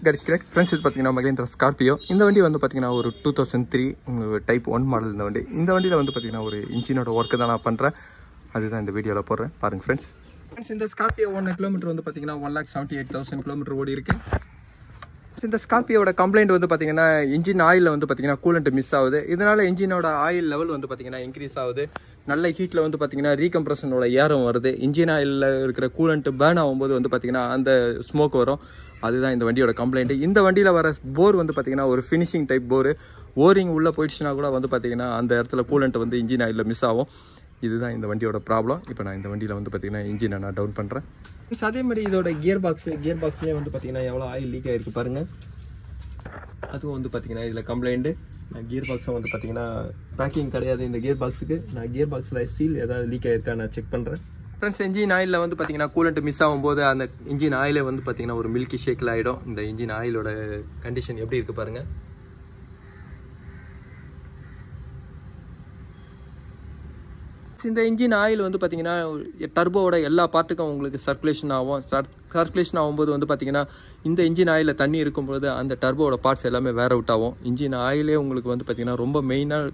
Friends இது பார்த்தீங்கன்னா Mahindra Scorpio. இந்த வண்டி வந்து பார்த்தீங்கன்னா ஒரு 2003 டைப் 1 மாடல். இந்த வண்டியில் வந்து பார்த்தீங்கன்னா ஒரு இன்ஜினோட ஒர்க்கு தான் நான் பண்ணுறேன். அதுதான் இந்த வீடியோவில் போடுறேன் பாருங்கள் ஃப்ரெண்ட்ஸ். இந்த ஸ்கார்பியோ 1 கிலோமீட்டர் வந்து பார்த்தீங்கன்னா 1,78,000 கிலோமீட்டர் ஓடி இருக்கு. இந்த ஸ்கார்பியோட கம்ப்ளைண்ட் வந்து பார்த்தீங்கன்னா இன்ஜின் ஆயிலில் வந்து பார்த்தீங்கன்னா கூலண்ட் மிஸ் ஆகுது. இதனால இன்ஜினோட ஆயில் லெவல் வந்து பார்த்தீங்கன்னா இன்க்ரீஸ் ஆகுது. நல்ல ஹீட்டில் வந்து பார்த்தீங்கன்னா ரீகம்ப்ரஷனோட ஏரம் வருது. இன்ஜின் ஆயிலில் இருக்கிற கூலண்ட் பேர்ன் ஆகும்போது வந்து பார்த்தீங்கன்னா அந்த ஸ்மோக் வரும். அதுதான் இந்த வண்டியோட கம்ப்ளைண்ட். இந்த வண்டியில் வர போர் வந்து பார்த்தீங்கன்னா ஒரு ஃபினிஷிங் டைப் போர். ஓரிங் உள்ளே போயிடுச்சுன்னா கூட வந்து பார்த்தீங்கன்னா அந்த இடத்துல கூலண்ட் வந்து இன்ஜின் ஆயிலில் மிஸ் ஆகும். இதுதான் இந்த வண்டியோட ப்ராப்ளம். இப்போ நான் இந்த வண்டியில் வந்து பார்த்தீங்கன்னா இன்ஜினை நான் டவுன் பண்ணுறேன். அதே மாதிரி இதோட கியர் பாக்ஸ்லேயே வந்து பார்த்தீங்கன்னா எவ்வளோ ஆயில் லீக் ஆகிருக்கு பாருங்கள். அதுவும் வந்து பார்த்தீங்கன்னா இதில் கம்ப்ளைண்ட்டு. நான் கியர் பாக்ஸை வந்து பார்த்தீங்கன்னா பேக்கிங் கிடையாது இந்த கியர் பாக்ஸுக்கு. நான் கியர் பாக்ஸில் சீல் ஏதாவது லீக் ஆகிருக்கா நான் செக் பண்ணுறேன். ஃப்ரெண்ட்ஸ், இன்ஜின் ஆயிலில் வந்து பார்த்தீங்கன்னா கூலண்ட் மிஸ் ஆகும்போது அந்த இன்ஜின் ஆயிலே வந்து பார்த்தீங்கன்னா ஒரு மில்கி ஷேக்கில் ஆகிடும். இந்த இன்ஜின் ஆயிலோட கண்டிஷன் எப்படி இருக்குது பாருங்கள். இந்த இன்ஜின் ஆயில் வந்து பார்த்தீங்கன்னா டர்போவோட எல்லா பார்ட்டுக்கும் உங்களுக்கு சர்க்குலேஷன் ஆகும். சர்க்குலேஷன் ஆகும்போது வந்து பார்த்தீங்கன்னா இந்த இன்ஜின் ஆயிலில் தண்ணி இருக்கும்போது அந்த டர்போவோட பார்ட்ஸ் எல்லாமே வேர் அவுட் ஆகும். இன்ஜின் ஆயிலே உங்களுக்கு வந்து பார்த்தீங்கன்னா ரொம்ப மெயினாக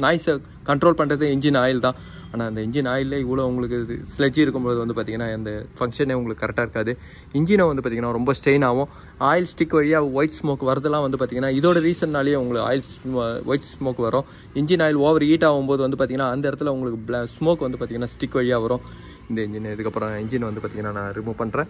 நாய்ஸை கண்ட்ரோல் பண்ணுறது இன்ஜின் ஆயில் தான். ஆனால் அந்த இன்ஜின் ஆயிலே இவ்வளோ உங்களுக்கு ஸ்லெட்ஜ் இருக்கும்போது வந்து பார்த்தீங்கன்னா அந்த ஃபங்க்ஷனே உங்களுக்கு கரெக்டாக இருக்காது. இன்ஜினை வந்து பார்த்தீங்கன்னா ரொம்ப ஸ்ட்ரெயின் ஆகும். ஆயில் ஸ்டிக் வழியாக ஒயிட் ஸ்மோக் வரதெல்லாம் வந்து பார்த்தீங்கன்னா இதோட ரீசன்னாலேயே உங்களுக்கு ஒயிட் ஸ்மோக் வரும். இன்ஜின் ஆயில் ஓவர் ஹீட் ஆகும்போது வந்து பார்த்தீங்கன்னா அந்த இடத்துல உங்களுக்கு ஸ்மோக் வந்து பார்த்தீங்கன்னா ஸ்டிக் வழியாக வரும். இந்த இன்ஜின் இதுக்கப்புறம் இன்ஜின் வந்து பார்த்தீங்கன்னா நான் ரிமூவ் பண்ணுறேன்.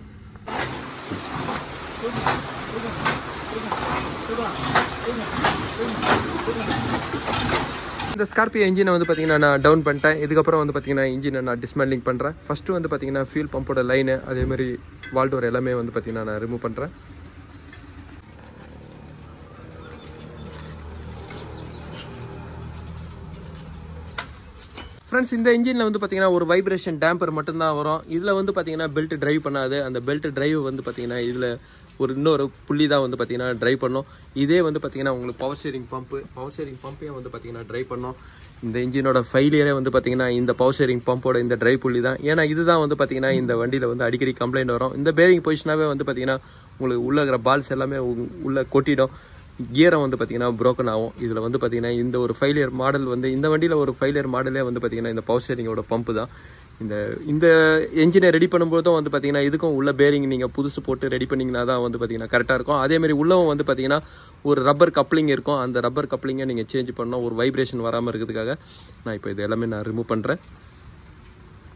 இந்த ஸ்கார்பியோ இன்ஜினை வந்து பார்த்தீங்கன்னா நான் டவுன் பண்ணிட்டேன். இதுக்கப்புறம் வந்து பார்த்தீங்கன்னா இன்ஜினை நான் டிஸ்மேண்டிங் பண்ணுறேன். ஃபஸ்ட்டு வந்து பார்த்தீங்கன்னா ஃபியூல் பம்போட லைனு அதேமாதிரி வால்டோர் எல்லாமே வந்து பார்த்தீங்கன்னா நான் ரிமூவ் பண்ணுறேன். ஃப்ரெண்ட்ஸ், இந்த இன்ஜினில் வந்து பார்த்தீங்கன்னா ஒரு வைப்ரேஷன் டேம்பர் மட்டும்தான் வரும். இதில் வந்து பார்த்தீங்கன்னா பெல்ட் ட்ரைவ் பண்ணாது. அந்த பெல்ட் ட்ரைவ் வந்து பார்த்தீங்கன்னா இதில் இன்னொரு புள்ளி தான் வந்து பார்த்தீங்கன்னா ட்ரைவ் பண்ணோம். இதே வந்து பார்த்தீங்கன்னா உங்களுக்கு பவர் ஷேரிங் பம்பையும் வந்து பார்த்தீங்கன்னா ட்ரைவ் பண்ணோம். இந்த இன்ஜினோட ஃபெயிலியரே வந்து பார்த்தீங்கன்னா இந்த பவர் ஷேரிங் பம்போட இந்த ட்ரைவ் புள்ளி தான். ஏன்னா இதுதான் வந்து பார்த்தீங்கன்னா இந்த வண்டியில் வந்து அடிக்கடி கம்ப்ளைண்ட் வரும். இந்த பேரிங் பொசிஷனாகவே வந்து பார்த்தீங்கன்னா உங்களுக்கு உள்ளே இருக்கிற பால்ஸ் எல்லாமே உள்ளே கொட்டிடும். கியரை வந்து பார்த்தீங்கன்னா ப்ரோக்கன் ஆகும். இதில் வந்து பார்த்தீங்கன்னா இந்த ஒரு ஃபெயிலியர் மாடல் வந்து இந்த வண்டியில் ஒரு ஃபெயிலியர் மாடலே வந்து பார்த்தீங்கன்னா இந்த பவர் ஷேரிங்கோட பம்பு தான். இந்த என்ஜினை ரெடி பண்ணும்போதும் வந்து பார்த்தீங்கன்னா இதுக்கும் உள்ள பேரிங் நீங்கள் புதுசு போட்டு ரெடி பண்ணிங்கன்னா தான் வந்து பார்த்தீங்கன்னா கரெக்டாக இருக்கும். அதேமாதிரி உள்ளவும் வந்து பார்த்தீங்கன்னா ஒரு ரப்பர் கப்ளிங் இருக்கும். அந்த ரப்பர் கப்ளிங்கை நீங்கள் சேஞ்ச் பண்ணணும் ஒரு வைப்ரேஷன் வராமல் இருக்கிறதுக்காக. நான் இப்போ இது எல்லாமே நான் ரிமூவ் பண்ணுறேன்.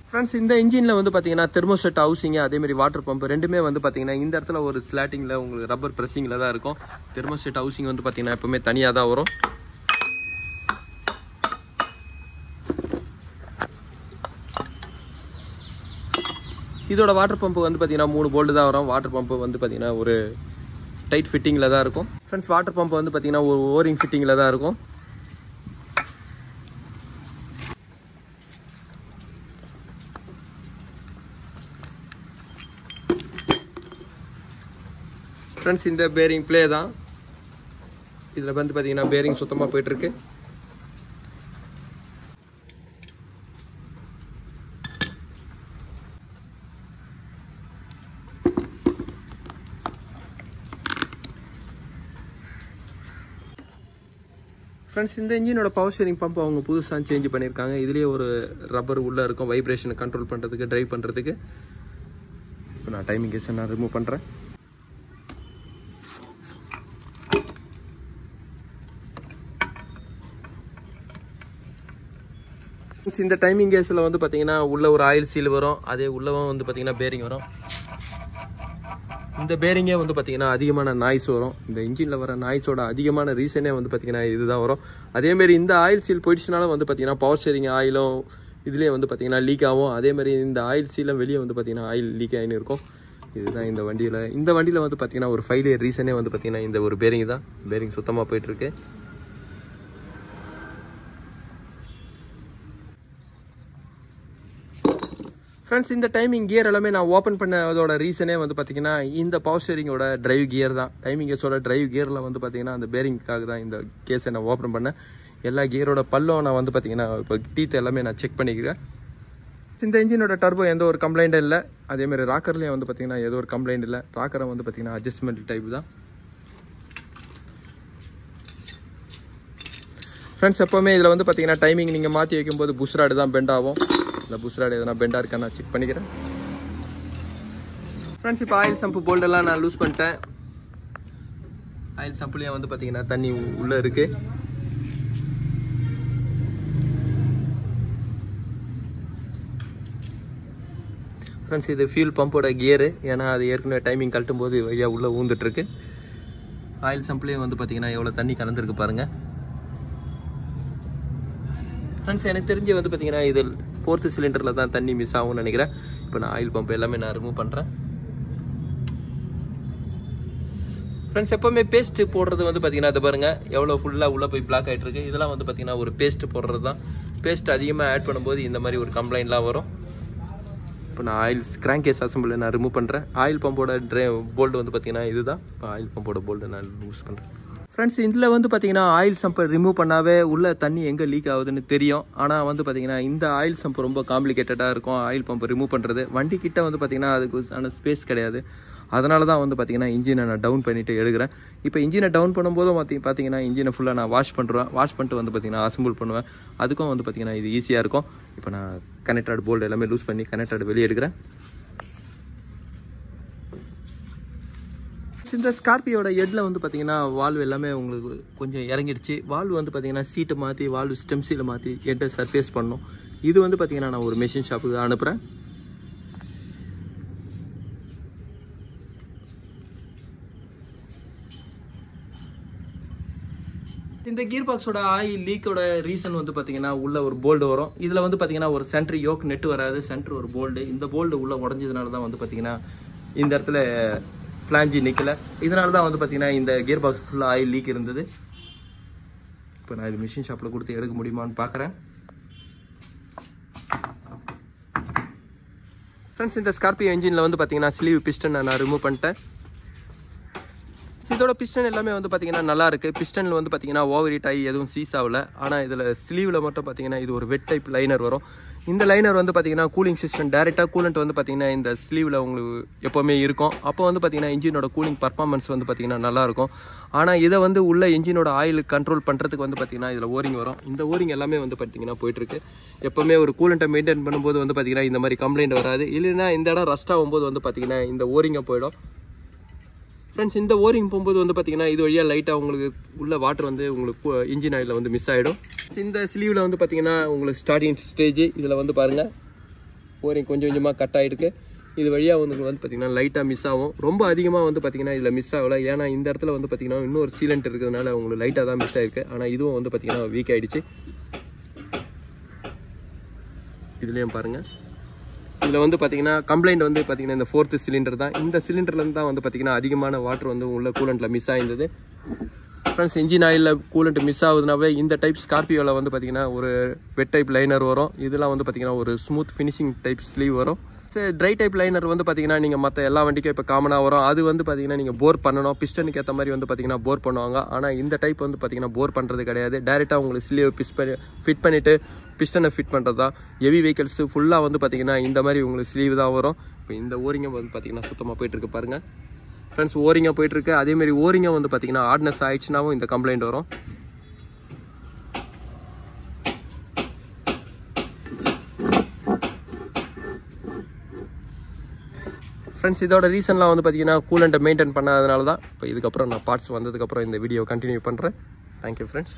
ஃப்ரெண்ட்ஸ், இந்த இன்ஜினில் வந்து பார்த்தீங்கன்னா தெர்மோஸ்டேட் ஹவுசிங்கு அதேமாதிரி வாட்டர் பம்பு ரெண்டுமே வந்து பார்த்தீங்கன்னா இந்த இடத்துல ஒரு ஸ்லாட்டிங்கில் உங்களுக்கு ரப்பர் ப்ரெஸ்ஸிங்கில் தான் இருக்கும். தெர்மோஸ்டேட் ஹவுசிங் வந்து பார்த்தீங்கன்னா எப்போவுமே தனியாக தான் வரும். இதோட வாட்டர் பம்பு வந்து பார்த்தீங்கன்னா 3 போல்டு தான் வரும். வாட்டர் பம்பு வந்து பார்த்தீங்கன்னா ஒரு டைட் ஃபிட்டிங்கில் தான் இருக்கும். ஃப்ரெண்ட்ஸ், வாட்டர் பம்பு வந்து பார்த்தீங்கன்னா ஒரு ஓரிங் ஃபிட்டிங்கில் தான் இருக்கும். ஃப்ரெண்ட்ஸ், இந்த பேரிங் பிளே தான். இதில் வந்து பார்த்தீங்கன்னா பேரிங் சுத்தமாக போயிட்டுருக்கு. ஃப்ரெண்ட்ஸ், இந்த இன்ஜினோட பவர் ஷேரிங் பம்ப் அவங்க புதுசாக சேஞ்ச் பண்ணியிருக்காங்க. இதுலேயே ஒரு ரப்பர் உள்ளே இருக்கும் வைப்ரேஷனை கண்ட்ரோல் பண்ணுறதுக்கு ட்ரைவ் பண்ணுறதுக்கு. இப்போ நான் டைமிங் கேஸை நான் ரிமூவ் பண்ணுறேன். இந்த டைமிங் கேஸில் வந்து பார்த்தீங்கன்னா உள்ள ஒரு ஆயில் சீல் வரும். அதே உள்ளவும் வந்து பார்த்தீங்கன்னா பேரிங் வரும். இந்த பேரிங்கே வந்து பார்த்தீங்கன்னா அதிகமான நாய்ஸ் வரும். இந்த இன்ஜினில் வர நாய்ஸோட அதிகமான ரீசனே வந்து பார்த்தீங்கன்னா இதுதான் வரும். அதேமாரி இந்த ஆயில் சீல் போயிடுச்சுனாலும் வந்து பார்த்தீங்கன்னா பவர் ஷேரிங் ஆயிலும் இதுலேயே வந்து பார்த்தீங்கன்னா லீக் ஆகும். அதேமாதிரி இந்த ஆயில் சீலும் வெளியே வந்து பார்த்தீங்கன்னா ஆயில் லீக் ஆகின்னு இருக்கும். இதுதான் இந்த வண்டியில் வந்து பார்த்தீங்கன்னா ஒரு ஃபெயிலியர் ரீசனே வந்து பார்த்தீங்கன்னா இந்த ஒரு பேரிங் தான். பேரிங் சுத்தமாக போயிட்டுருக்கு. ஃப்ரெண்ட்ஸ், இந்த டைமிங் கியர் எல்லாமே நான் ஓப்பன் பண்ணதோட ரீசனே வந்து பார்த்தீங்கன்னா இந்த பவர் ஷேரிங்கோட டிரைவ் கியர் தான். டைமிங் கேஸோட டிரைவ் கியரில் வந்து பார்த்தீங்கன்னா அந்த பேரிங்காக தான் இந்த கேஸை நான் ஓப்பன் பண்ணேன். எல்லா கியரோட பல்லும் நான் வந்து பார்த்தீங்கன்னா இப்போ டீத் எல்லாமே நான் செக் பண்ணிக்கிறேன். இந்த இன்ஜினோட டர்போ எந்த ஒரு கம்ப்ளைண்ட்டும் இல்லை. அதேமாதிரி ராக்கர்லேயும் வந்து பார்த்தீங்கன்னா ஏதோ ஒரு கம்ப்ளைண்ட் இல்லை. ராக்கரை வந்து பார்த்தீங்கன்னா அட்ஜஸ்ட்மெண்ட் டைப் தான். ஃப்ரெண்ட்ஸ் எப்போவுமே இதில் வந்து பார்த்தீங்கன்னா டைமிங் நீங்கள் மாற்றி வைக்கும்போது புஷ் ராடு தான் பெண்ட் ஆகும். இல்லை புஷ் ராடு எதனா பெண்டாக இருக்கான்னு நான் செக் பண்ணிக்கிறேன். ஃப்ரெண்ட்ஸ் இப்போ ஆயில் சம்பு போல்டெல்லாம் நான் லூஸ் பண்ணிட்டேன். ஆயில் சம்புலேயும் வந்து பார்த்தீங்கன்னா தண்ணி உள்ளே இருக்குது. ஃப்ரெண்ட்ஸ் இது ஃபியூல் பம்போட கியரு. ஏன்னா அது ஏற்கனவே டைமிங் கழட்டும் போது வழியாக உள்ளே ஊந்துட்டுருக்கு. ஆயில் சம்புலேயும் வந்து பார்த்தீங்கன்னா எவ்வளோ தண்ணி கலந்துருக்கு பாருங்கள். ஃப்ரெண்ட்ஸ் எனக்கு தெரிஞ்சு வந்து பார்த்தீங்கன்னா இது 4th சிலிண்டரில் தான் தண்ணி மிஸ் ஆகும்னு நினைக்கிறேன். இப்போ நான் ஆயில் பம்ப் எல்லாமே நான் ரிமூவ் பண்ணுறேன். ஃப்ரெண்ட்ஸ் எப்போவுமே பேஸ்ட்டு போடுறது வந்து பார்த்தீங்கன்னா அது பாருங்கள் எவ்வளோ ஃபுல்லாக உள்ளே போய் பிளாக் ஆகிட்டு இருக்கு. இதெல்லாம் வந்து பார்த்தீங்கன்னா ஒரு பேஸ்ட்டு போடுறது தான். பேஸ்ட் அதிகமாக ஆட் பண்ணும்போது இந்த மாதிரி ஒரு கம்ப்ளைண்ட்லாம் வரும். இப்போ நான் ஆயில் கிராங்க் கேஸ் அசம்பிளை நான் ரிமூவ் பண்ணுறேன். ஆயில் பம்போட போல்டு வந்து பார்த்தீங்கன்னா இதுதான். இப்போ ஆயில் பம்போட போல்டு நான் யூஸ் பண்ணுறேன். ஃப்ரெண்ட்ஸ் இதில் வந்து பார்த்தீங்கன்னா ஆயில் சம்பை ரிமூவ் பண்ணாவே உள்ள தண்ணி எங்கே லீக் ஆகுதுன்னு தெரியும். ஆனால் வந்து பார்த்தீங்கன்னா இந்த ஆயில் சம்பு ரொம்ப காம்ப்ளிகேட்டடாக இருக்கும். ஆயில் பம்பை ரிமூவ் பண்ணுறது வண்டி கிட்ட வந்து பார்த்தீங்கன்னா அதுக்கு ஸ்பேஸ் கிடையாது. அதனால தான் வந்து பார்த்தீங்கன்னா இன்ஜினை நான் டவுன் பண்ணிவிட்டு எடுக்கிறேன். இப்போ இன்ஜினை டவுன் பண்ணும்போதும் பார்த்தீங்கன்னா இன்ஜினை ஃபுல்லாக நான் வாஷ் பண்ணுறேன். வாஷ் பண்ணிட்டு வந்து பார்த்தீங்கன்னா அசம்பிள் பண்ணுவேன். அதுக்கும் வந்து பார்த்தீங்கன்னா இது ஈஸியாக இருக்கும். இப்போ நான் கனெக்டட் போல்டு எல்லாமே லூஸ் பண்ணி கனெக்டட் வெளியே எடுக்கிறேன். இந்த ஸ்கார்பியோட ஹெட்ல வந்து பார்த்தீங்கன்னா வால்வ் எல்லாமே உங்களுக்கு கொஞ்சம் இறங்கிடுச்சு. வால்வ் வந்து பார்த்தீங்கன்னா சீட்டை மாற்றி வால்வ் ஸ்டெம் சீலை மாற்றி ஹெட்டை சர்ஃபேஸ் பண்ணணும். இது வந்து பார்த்தீங்கன்னா நான் ஒரு மெஷின் ஷாப்புக்கு அனுப்புகிறேன். இந்த கியர் பாக்ஸோட ஆயில் லீக்கோட ரீசன் வந்து பார்த்தீங்கன்னா உள்ள ஒரு போல்டு வரும். இதில் வந்து பார்த்தீங்கன்னா ஒரு சென்ட்ரு யோக் நெட் வராது. சென்ட்ரு ஒரு போல்டு. இந்த போல்டு உள்ள உடஞ்சதுனால தான் வந்து பார்த்தீங்கன்னா இந்த இடத்துல ஃப்ளாஞ்சி நிற்கல. இதனால தான் வந்து பார்த்தீங்கன்னா இந்த கியர் பாக்ஸ் ஃபுல்லாக ஆயில் லீக் இருந்தது. இப்போ நான் இது மிஷின் ஷாப்பில் கொடுத்து எடுக்க முடியுமான்னு பார்க்குறேன். ஃப்ரெண்ட்ஸ் இந்த ஸ்கார்பியோ இன்ஜினில் வந்து பார்த்தீங்கன்னா ஸ்லீவ் பிஸ்டன் நான் ரிமூவ் பண்ணிட்டேன். இதோட பிஸ்டன் எல்லாமே வந்து பார்த்தீங்கன்னா நல்லா இருக்குது. பிஸ்டனில் வந்து பார்த்தீங்கன்னா ஓவர் ஹீட் ஆகி எதுவும் சீஸ் ஆகலை. ஆனால் இதில் ஸ்லீவில் மட்டும் பார்த்தீங்கன்னா இது ஒரு வெட் டைப் லைனர் வரும். இந்த லைனர் வந்து பார்த்தீங்கன்னா கூலிங் சிஸ்டம் டேரெக்டாக கூலண்ட் வந்து பார்த்தீங்கன்னா இந்த ஸ்லீவில் உங்களுக்கு எப்போவுமே இருக்கும். அப்போ வந்து பார்த்தீங்கன்னா இன்ஜினோட கூலிங் பர்ஃபார்மன்ஸ் வந்து பார்த்தீங்கன்னா நல்லாயிருக்கும். ஆனால் இதை வந்து உள்ள இன்ஜினோட ஆயில் கண்ட்ரோல் பண்ணுறதுக்கு வந்து பார்த்தீங்கன்னா இதில் ஓரிங் வரும். இந்த ஓரிங் எல்லாமே வந்து பார்த்தீங்கன்னா போயிட்டுருக்கு. எப்போவுமே ஒரு கூலண்ட்டை மெயின்டைன் பண்ணும்போது வந்து பார்த்தீங்கன்னா இந்த மாதிரி கம்ப்ளைண்ட் வராது. இல்லைன்னா இந்த இடம் ரஸ்ட் ஆகும்போது வந்து பார்த்தீங்கன்னா இந்த ஓரிங்கை போயிடும். ஃப்ரெண்ட்ஸ் இந்த ஓரிங் போகும்போது வந்து பார்த்தீங்கன்னா இது வழியாக லைட்டாக உங்களுக்கு உள்ள வாட்டர் வந்து உங்களுக்கு இன்ஜின் ஆயிலில் வந்து மிஸ் ஆகிடும். இந்த ஸ்லீவில் வந்து பார்த்தீங்கன்னா உங்களுக்கு ஸ்டார்டிங் ஸ்டேஜ் இதில் வந்து பாருங்கள் ஓரிங் கொஞ்சம் கொஞ்சமாக கட் ஆகிருக்கு. இது வழியாக உங்களுக்கு வந்து பார்த்தீங்கன்னா லைட்டாக மிஸ் ஆகும். ரொம்ப அதிகமாக வந்து பார்த்தீங்கன்னா இதில் மிஸ் ஆகலை. ஏன்னா இந்த இடத்துல வந்து பார்த்தீங்கன்னா இன்னொரு சீலண்ட் இருக்கிறதுனால உங்களுக்கு லைட்டாக தான் மிஸ் ஆகிருக்கு. ஆனால் இதுவும் வந்து பார்த்தீங்கன்னா வீக் ஆகிடுச்சு. இதுலேயும் பாருங்கள் இதில் வந்து பார்த்தீங்கன்னா கம்ப்ளைண்ட் வந்து பார்த்தீங்கன்னா இந்த 4th சிலிண்டர் தான். இந்த சிலிண்டர்லேருந்து தான் வந்து பார்த்தீங்கன்னா அதிகமான வாட்டர் வந்து உள்ள கூலண்ட்டில் மிஸ் ஆகிருந்தது. ஃப்ரெண்ட்ஸ் இன்ஜின் ஆயிலில் கூலண்ட் மிஸ் ஆகுதுனாவே இந்த டைப் ஸ்கார்பியோவில் வந்து பார்த்தீங்கன்னா ஒரு வெட் டைப் லைனர் வரும். இதெல்லாம் வந்து பார்த்தீங்கன்னா ஒரு ஸ்மூத் ஃபினிஷிங் டைப் ஸ்லீவ் வரும். ட்ரை டைப் லைனர் வந்து பார்த்தீங்கன்னா நீங்கள் மற்ற எல்லா வண்டிக்கும் இப்போ காமனாக வரும். அது வந்து பார்த்தீங்கன்னா நீங்கள் போர் பண்ணணும். பிஸ்டனுக்கு ஏற்ற மாதிரி வந்து பார்த்தீங்கன்னா போர் பண்ணுவாங்க. ஆனால் இந்த டைப் வந்து பார்த்தீங்கன்னா போர் பண்ணுறது கிடையாது. டேரெக்டாக உங்களுக்கு ஸ்லீவ் ஃபிட் பண்ணிவிட்டு பிஸ்டனை ஃபிட் பண்ணுறது தான். ஹெவி வெஹிக்கல்ஸ் ஃபுல்லாக வந்து பார்த்தீங்கன்னா இந்த மாதிரி உங்களுக்கு ஸ்லீவ் தான் வரும். இப்போ இந்த ஓரிங்கை வந்து பார்த்தீங்கன்னா சுத்தமாக போயிட்டுருக்கு பாருங்கள். ஃப்ரெண்ட்ஸ் ஓரிங்காக போயிட்டுருக்கு. அதேமாதிரி ஓரிங்காக வந்து பார்த்தீங்கன்னா ஆட்னஸ் ஆயிடுச்சுனாவும் இந்த கம்ப்ளைண்ட் வரும். ஃப்ரெண்ட்ஸ் இதோட ரீசன்லாம் வந்து பார்த்தீங்கன்னா கூலண்ட்டை மெயின்டைன் பண்ணாதனால தான். இப்போ இதுக்கப்புறம் நான் பார்ட்ஸ் வந்ததுக்கப்புறம் இந்த வீடியோ கண்டினியூ பண்ணுறேன். Thank you friends.